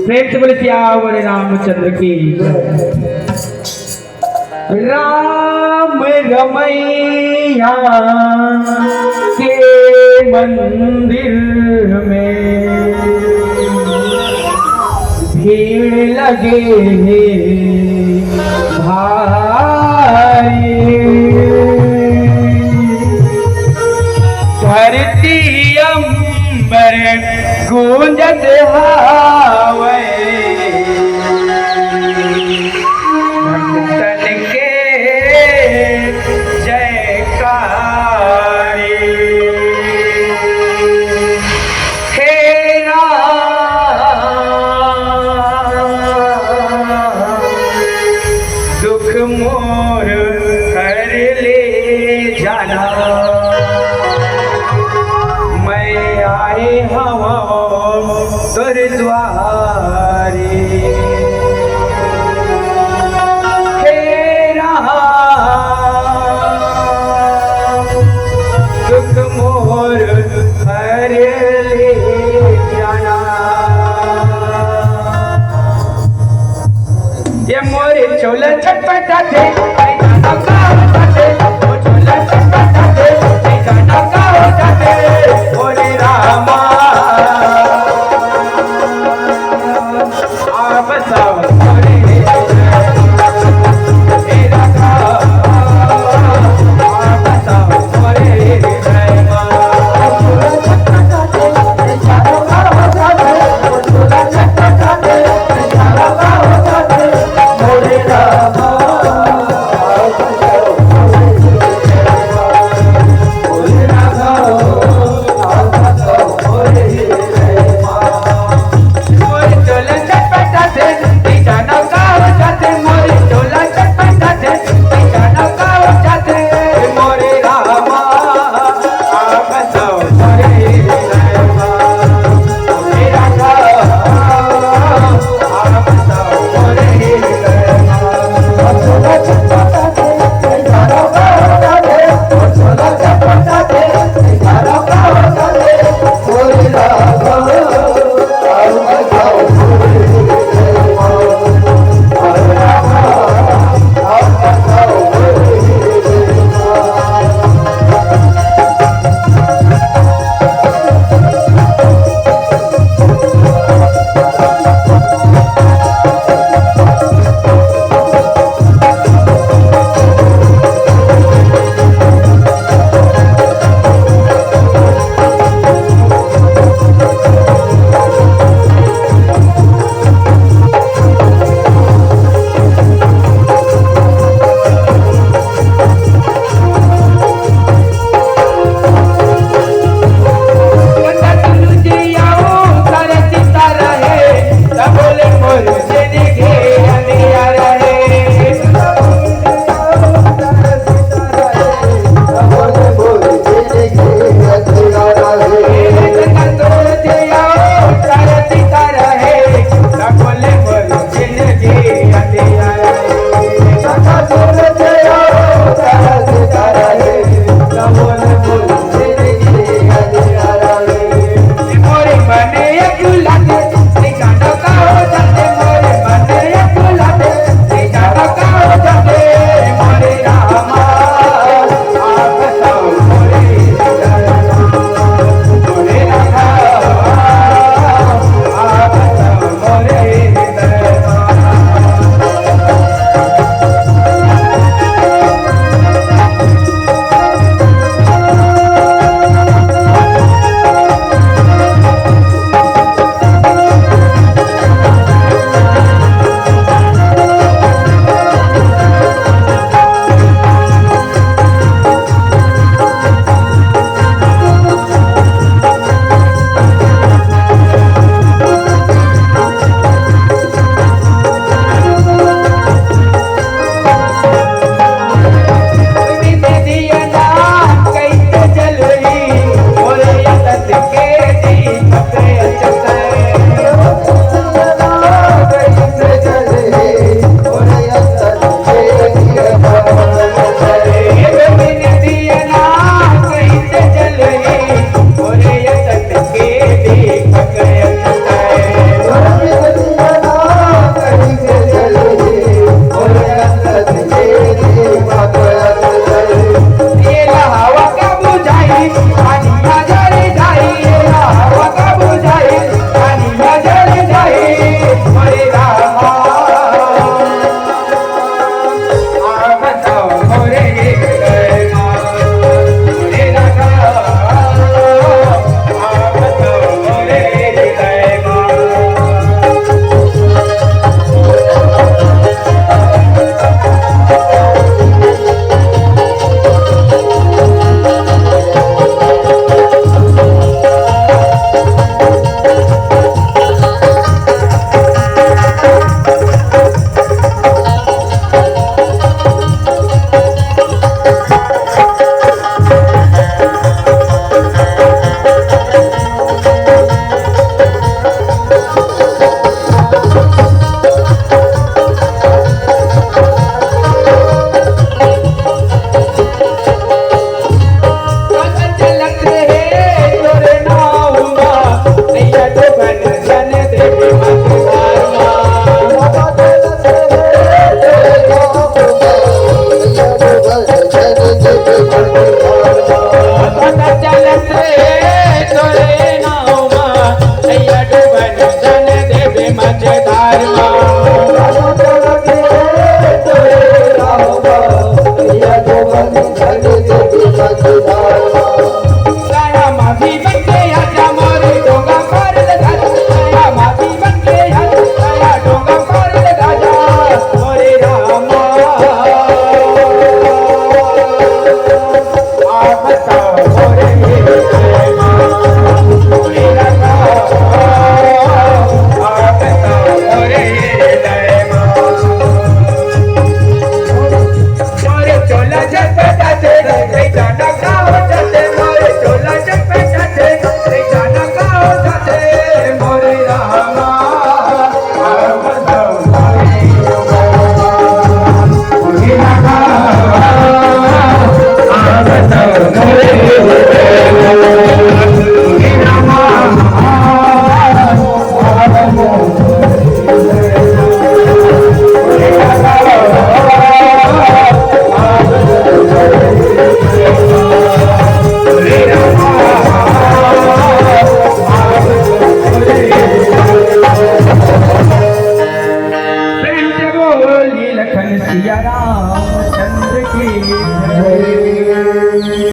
प्रेम से बोले सियावर रामचंद्र की राम रमैया के मंदिर में भीड़ लगे भाई, धरती अंबर गूंजत हावे, भक्तन के जयकारे। हे राम दुख मोर हर ले जाना, मैं आए हवा तुर द्वारे। हे राम दुख मोर हर ले जाना, ये मोरे चोला छटपटाते जाना का होते, वो चोला छटपटाते जाना का होते। बोले रामा आप सब बोले मेरा आप सब बोले तोरे नाव मां नैया डूबन धन देवे मझधार साया माफी बन के आजा मोरे डोंगा पार लगा साया माफी बन के आजा साया डोंगा पार लगा जा मोरे रामा आप बताओ मोरे रामा मोरे रामा आप बताओ मोरे रामा मोरे चोला झटपटाते रे जाना गाँव जाते मोरे चोला झटपटाते रे जाना गाँव जाते मोरे रामा आप बताओ मोरे रामा आप बताओ मोरे रामा लखन सिया राम चंद्र की जय।